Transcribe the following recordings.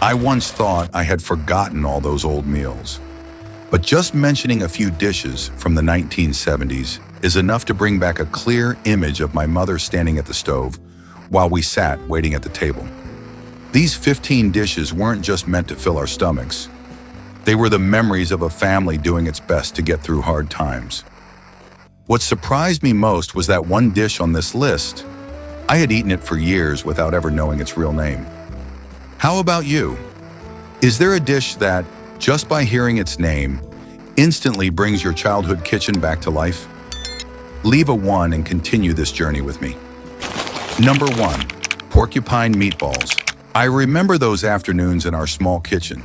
I once thought I had forgotten all those old meals. But just mentioning a few dishes from the 1970s is enough to bring back a clear image of my mother standing at the stove while we sat waiting at the table. These 15 dishes weren't just meant to fill our stomachs. They were the memories of a family doing its best to get through hard times. What surprised me most was that one dish on this list. I had eaten it for years without ever knowing its real name. How about you? Is there a dish that, just by hearing its name, instantly brings your childhood kitchen back to life? Leave a 1 and continue this journey with me. Number 1, porcupine meatballs. I remember those afternoons in our small kitchen,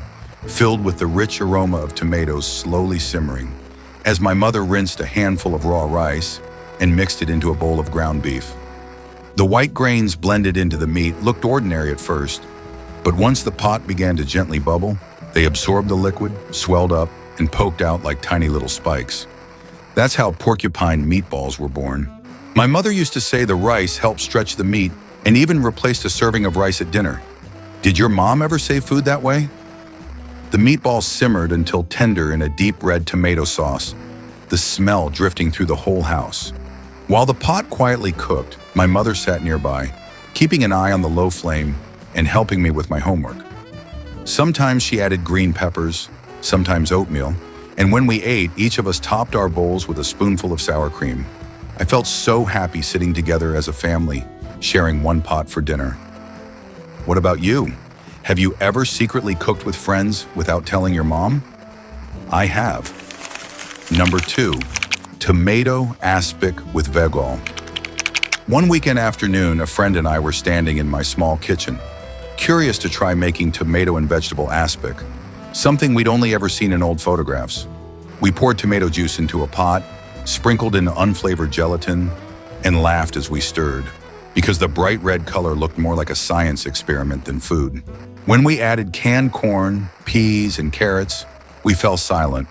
filled with the rich aroma of tomatoes slowly simmering, as my mother rinsed a handful of raw rice and mixed it into a bowl of ground beef. The white grains blended into the meat looked ordinary at first, but once the pot began to gently bubble, they absorbed the liquid, swelled up, and poked out like tiny little spikes. That's how porcupine meatballs were born. My mother used to say the rice helped stretch the meat and even replaced a serving of rice at dinner. Did your mom ever say food that way? The meatballs simmered until tender in a deep red tomato sauce, the smell drifting through the whole house. While the pot quietly cooked, my mother sat nearby, keeping an eye on the low flame and helping me with my homework. Sometimes she added green peppers, sometimes oatmeal, and when we ate, each of us topped our bowls with a spoonful of sour cream. I felt so happy sitting together as a family, sharing one pot for dinner. What about you? Have you ever secretly cooked with friends without telling your mom? I have. Number 2, tomato aspic with veg-all. One weekend afternoon, a friend and I were standing in my small kitchen, curious to try making tomato and vegetable aspic, something we'd only ever seen in old photographs. We poured tomato juice into a pot, sprinkled in unflavored gelatin, and laughed as we stirred, because the bright red color looked more like a science experiment than food. When we added canned corn, peas, and carrots, we fell silent,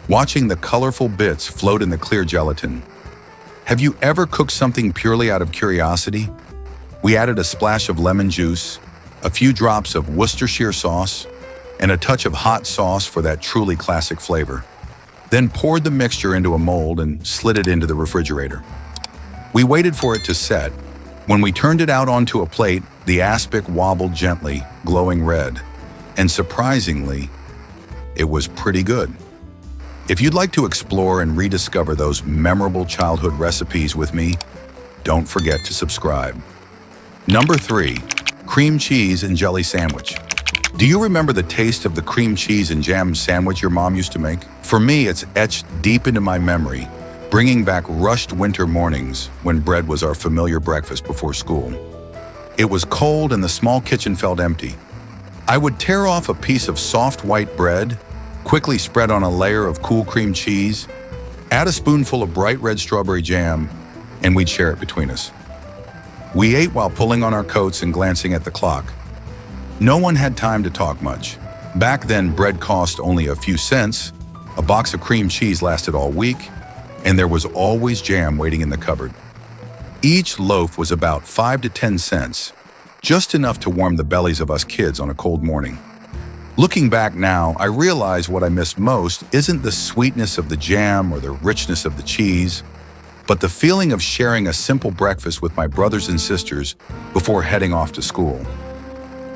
watching the colorful bits float in the clear gelatin. Have you ever cooked something purely out of curiosity? We added a splash of lemon juice, a few drops of Worcestershire sauce, and a touch of hot sauce for that truly classic flavor. Then poured the mixture into a mold and slid it into the refrigerator. We waited for it to set. When we turned it out onto a plate, the aspic wobbled gently, glowing red. And surprisingly, it was pretty good. If you'd like to explore and rediscover those memorable childhood recipes with me, don't forget to subscribe. Number 3, cream cheese and jelly sandwich. Do you remember the taste of the cream cheese and jam sandwich your mom used to make? For me, it's etched deep into my memory, bringing back rushed winter mornings when bread was our familiar breakfast before school. It was cold and the small kitchen felt empty. I would tear off a piece of soft white bread, quickly spread on a layer of cool cream cheese, add a spoonful of bright red strawberry jam, and we'd share it between us. We ate while pulling on our coats and glancing at the clock. No one had time to talk much. Back then, bread cost only a few cents, a box of cream cheese lasted all week, and there was always jam waiting in the cupboard. Each loaf was about 5 to 10 cents, just enough to warm the bellies of us kids on a cold morning. Looking back now, I realize what I miss most isn't the sweetness of the jam or the richness of the cheese, but the feeling of sharing a simple breakfast with my brothers and sisters before heading off to school.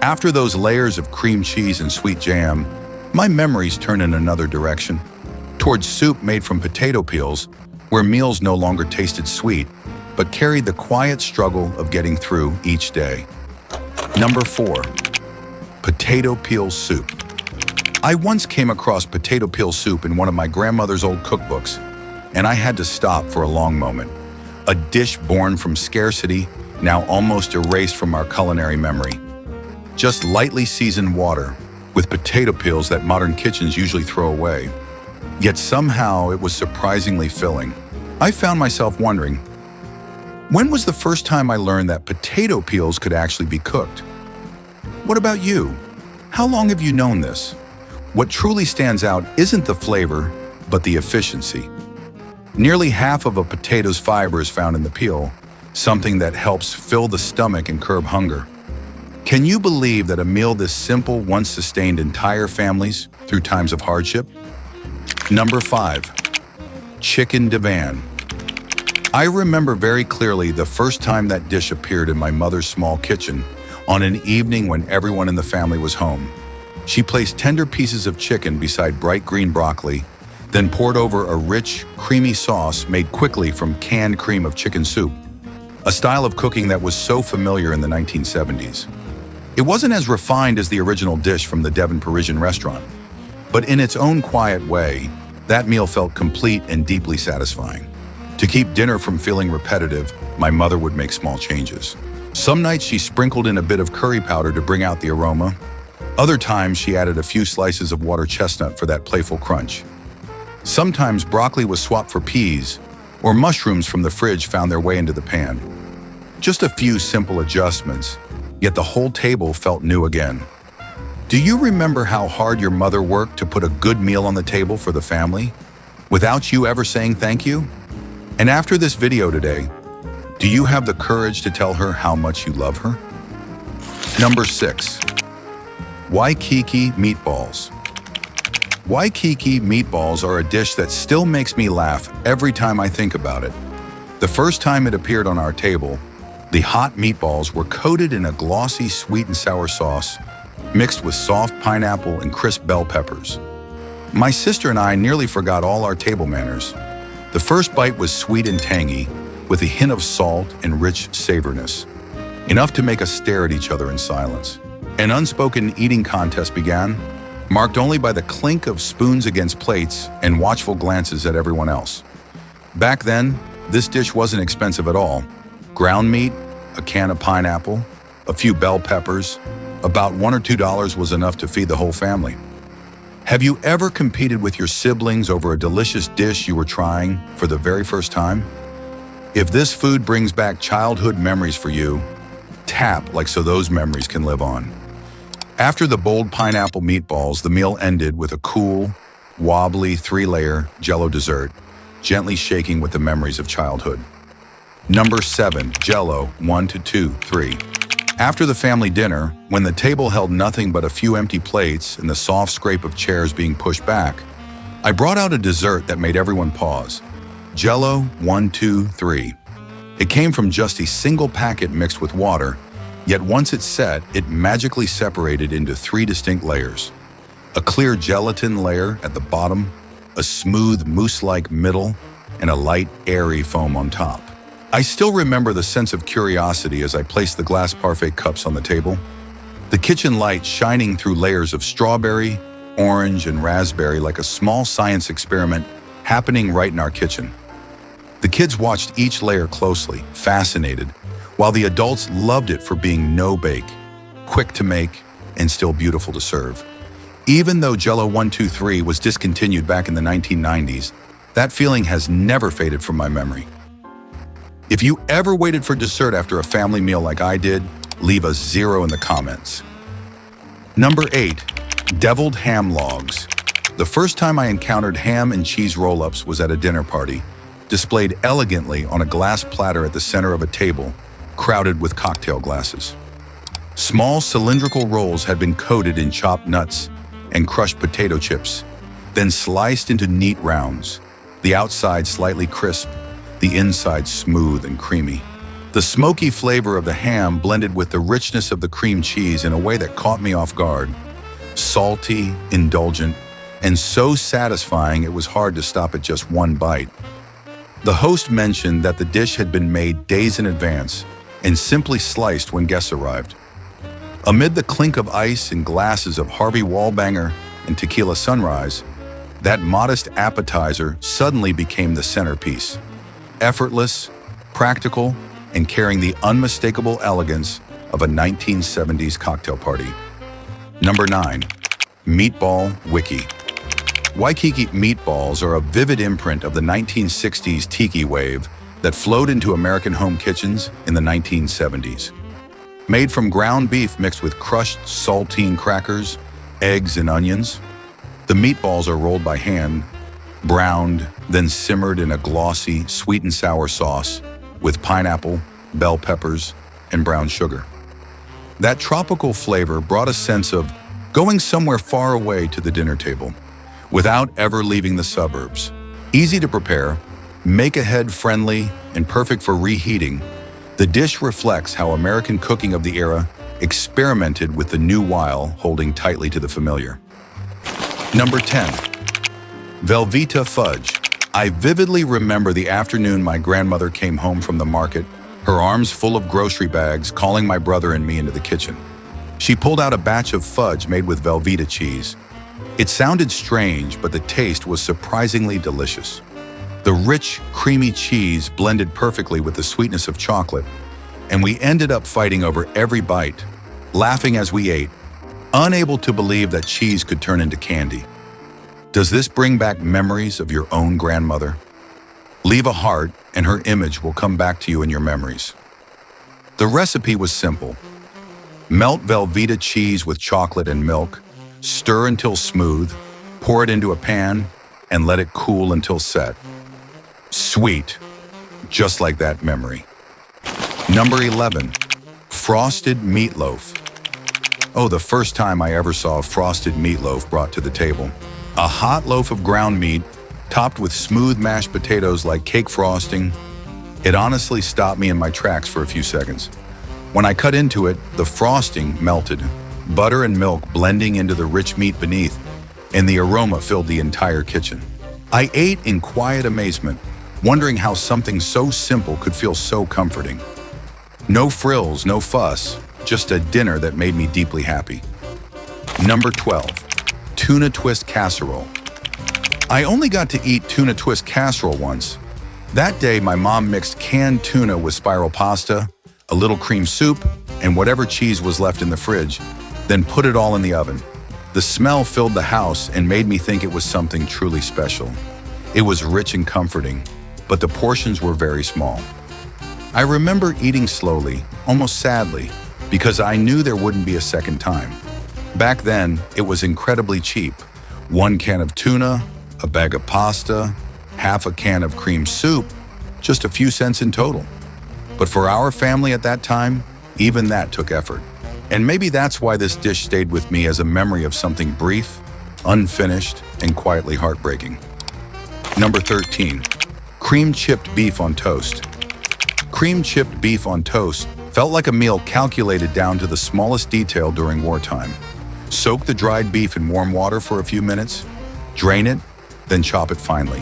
After those layers of cream cheese and sweet jam, my memories turn in another direction, towards soup made from potato peels, where meals no longer tasted sweet, but carried the quiet struggle of getting through each day. Number 4, potato peel soup. I once came across potato peel soup in one of my grandmother's old cookbooks, and I had to stop for a long moment. A dish born from scarcity, now almost erased from our culinary memory. Just lightly seasoned water, with potato peels that modern kitchens usually throw away. Yet somehow it was surprisingly filling. I found myself wondering, when was the first time I learned that potato peels could actually be cooked? What about you? How long have you known this? What truly stands out isn't the flavor, but the efficiency. Nearly half of a potato's fiber is found in the peel, something that helps fill the stomach and curb hunger. Can you believe that a meal this simple once sustained entire families through times of hardship? Number 5. Chicken divan. I remember very clearly the first time that dish appeared in my mother's small kitchen on an evening when everyone in the family was home. She placed tender pieces of chicken beside bright green broccoli, then poured over a rich, creamy sauce made quickly from canned cream of chicken soup, a style of cooking that was so familiar in the 1970s. It wasn't as refined as the original dish from the Devon Parisian restaurant, but in its own quiet way, that meal felt complete and deeply satisfying. To keep dinner from feeling repetitive, my mother would make small changes. Some nights she sprinkled in a bit of curry powder to bring out the aroma. Other times she added a few slices of water chestnut for that playful crunch. Sometimes broccoli was swapped for peas, or mushrooms from the fridge found their way into the pan. Just a few simple adjustments, yet the whole table felt new again. Do you remember how hard your mother worked to put a good meal on the table for the family, without you ever saying thank you? And after this video today, do you have the courage to tell her how much you love her? Number 6. Waikiki meatballs. Waikiki meatballs are a dish that still makes me laugh every time I think about it. The first time it appeared on our table, the hot meatballs were coated in a glossy sweet and sour sauce, mixed with soft pineapple and crisp bell peppers. My sister and I nearly forgot all our table manners. The first bite was sweet and tangy, with a hint of salt and rich savoriness, enough to make us stare at each other in silence. An unspoken eating contest began, marked only by the clink of spoons against plates and watchful glances at everyone else. Back then, this dish wasn't expensive at all. Ground meat, a can of pineapple, a few bell peppers, about $1 or $2 was enough to feed the whole family. Have you ever competed with your siblings over a delicious dish you were trying for the very first time? If this food brings back childhood memories for you, tap like so those memories can live on. After the bold pineapple meatballs, the meal ended with a cool, wobbly 3-layer jell-o dessert, gently shaking with the memories of childhood. Number 7, jell-o, 1 to 2, 3. After the family dinner, when the table held nothing but a few empty plates and the soft scrape of chairs being pushed back, I brought out a dessert that made everyone pause. Jell-o, 1, 2, 3. It came from just a single packet mixed with water, yet once it set, it magically separated into 3 distinct layers. A clear gelatin layer at the bottom, a smooth mousse-like middle, and a light, airy foam on top. I still remember the sense of curiosity as I placed the glass parfait cups on the table. The kitchen light shining through layers of strawberry, orange, and raspberry like a small science experiment happening right in our kitchen. The kids watched each layer closely, fascinated, while the adults loved it for being no-bake, quick to make, and still beautiful to serve. Even though Jell-o 1, 2, 3 was discontinued back in the 1990s, that feeling has never faded from my memory. If you ever waited for dessert after a family meal like I did, leave a 0 in the comments. Number 8, deviled ham logs. The first time I encountered ham and cheese roll-ups was at a dinner party, displayed elegantly on a glass platter at the center of a table, crowded with cocktail glasses. Small cylindrical rolls had been coated in chopped nuts and crushed potato chips, then sliced into neat rounds, the outside slightly crisp, the inside smooth and creamy. The smoky flavor of the ham blended with the richness of the cream cheese in a way that caught me off guard. Salty, indulgent, and so satisfying it was hard to stop at just one bite. The host mentioned that the dish had been made days in advance and simply sliced when guests arrived. Amid the clink of ice and glasses of Harvey Wallbanger and Tequila Sunrise, that modest appetizer suddenly became the centerpiece. Effortless, practical, and carrying the unmistakable elegance of a 1970s cocktail party. Number 9, meatball wiki. Waikiki meatballs are a vivid imprint of the 1960s tiki wave that flowed into American home kitchens in the 1970s. Made from ground beef mixed with crushed saltine crackers, eggs, and onions, the meatballs are rolled by hand, browned, then simmered in a glossy, sweet and sour sauce with pineapple, bell peppers, and brown sugar. That tropical flavor brought a sense of going somewhere far away to the dinner table, without ever leaving the suburbs. Easy to prepare, make-ahead friendly, and perfect for reheating, the dish reflects how American cooking of the era experimented with the new while holding tightly to the familiar. Number 10. Velveeta fudge. I vividly remember the afternoon my grandmother came home from the market, her arms full of grocery bags, calling my brother and me into the kitchen. She pulled out a batch of fudge made with Velveeta cheese. It sounded strange, but the taste was surprisingly delicious. The rich, creamy cheese blended perfectly with the sweetness of chocolate, and we ended up fighting over every bite, laughing as we ate, unable to believe that cheese could turn into candy. Does this bring back memories of your own grandmother? Leave a heart and her image will come back to you in your memories. The recipe was simple. Melt Velveeta cheese with chocolate and milk, stir until smooth, pour it into a pan, and let it cool until set. Sweet, just like that memory. Number 11, frosted meatloaf. Oh, the first time I ever saw a frosted meatloaf brought to the table. A hot loaf of ground meat, topped with smooth mashed potatoes like cake frosting. It honestly stopped me in my tracks for a few seconds. When I cut into it, the frosting melted, butter and milk blending into the rich meat beneath, and the aroma filled the entire kitchen. I ate in quiet amazement, wondering how something so simple could feel so comforting. No frills, no fuss, just a dinner that made me deeply happy. Number 12, tuna twist casserole. I only got to eat tuna twist casserole once. That day, my mom mixed canned tuna with spiral pasta, a little cream soup, and whatever cheese was left in the fridge, then put it all in the oven. The smell filled the house and made me think it was something truly special. It was rich and comforting, but the portions were very small. I remember eating slowly, almost sadly, because I knew there wouldn't be a second time. Back then, it was incredibly cheap. 1 can of tuna, a bag of pasta, half a can of cream soup, just a few cents in total. But for our family at that time, even that took effort. And maybe that's why this dish stayed with me as a memory of something brief, unfinished, and quietly heartbreaking. Number 13, cream chipped beef on toast. Cream chipped beef on toast felt like a meal calculated down to the smallest detail during wartime. Soak the dried beef in warm water for a few minutes, drain it, then chop it finely.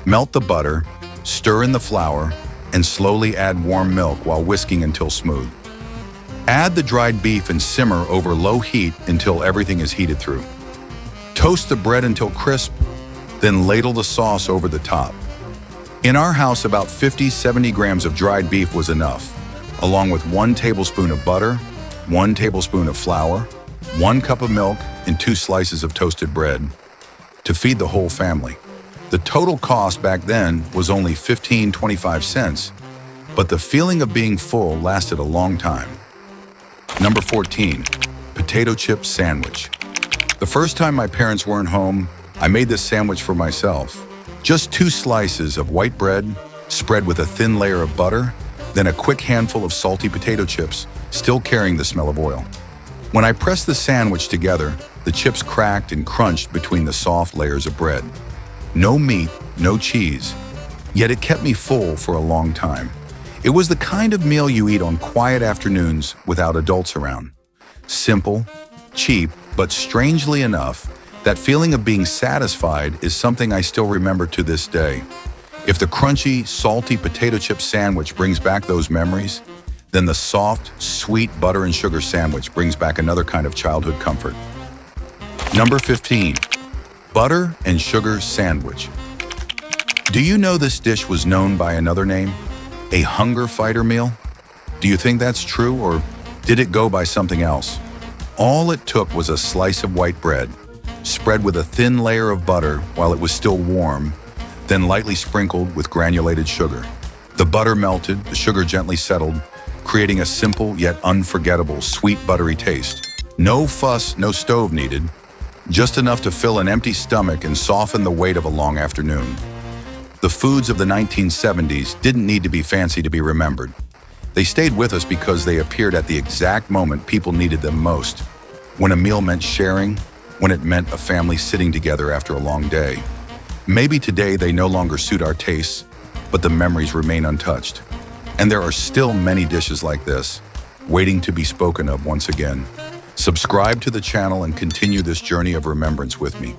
Melt the butter, stir in the flour, and slowly add warm milk while whisking until smooth. Add the dried beef and simmer over low heat until everything is heated through. Toast the bread until crisp, then ladle the sauce over the top. In our house, about 50-70 grams of dried beef was enough, along with 1 tablespoon of butter, 1 tablespoon of flour, 1 cup of milk, and 2 slices of toasted bread to feed the whole family. The total cost back then was only 15-25 cents, but the feeling of being full lasted a long time. Number 14, potato chip sandwich. The first time my parents weren't home, I made this sandwich for myself. Just 2 slices of white bread, spread with a thin layer of butter, then a quick handful of salty potato chips, still carrying the smell of oil. When I pressed the sandwich together, the chips cracked and crunched between the soft layers of bread. No meat, no cheese, yet it kept me full for a long time. It was the kind of meal you eat on quiet afternoons without adults around. Simple, cheap, but strangely enough, that feeling of being satisfied is something I still remember to this day. If the crunchy, salty potato chip sandwich brings back those memories, then the soft, sweet butter and sugar sandwich brings back another kind of childhood comfort. Number 15, butter and sugar sandwich. Do you know this dish was known by another name? A hunger fighter meal? Do you think that's true, or did it go by something else? All it took was a slice of white bread, spread with a thin layer of butter while it was still warm, then lightly sprinkled with granulated sugar. The butter melted, the sugar gently settled, creating a simple yet unforgettable sweet buttery taste. No fuss, no stove needed, just enough to fill an empty stomach and soften the weight of a long afternoon. The foods of the 1970s didn't need to be fancy to be remembered. They stayed with us because they appeared at the exact moment people needed them most. When a meal meant sharing, when it meant a family sitting together after a long day. Maybe today they no longer suit our tastes, but the memories remain untouched. And there are still many dishes like this, waiting to be spoken of once again. Subscribe to the channel and continue this journey of remembrance with me.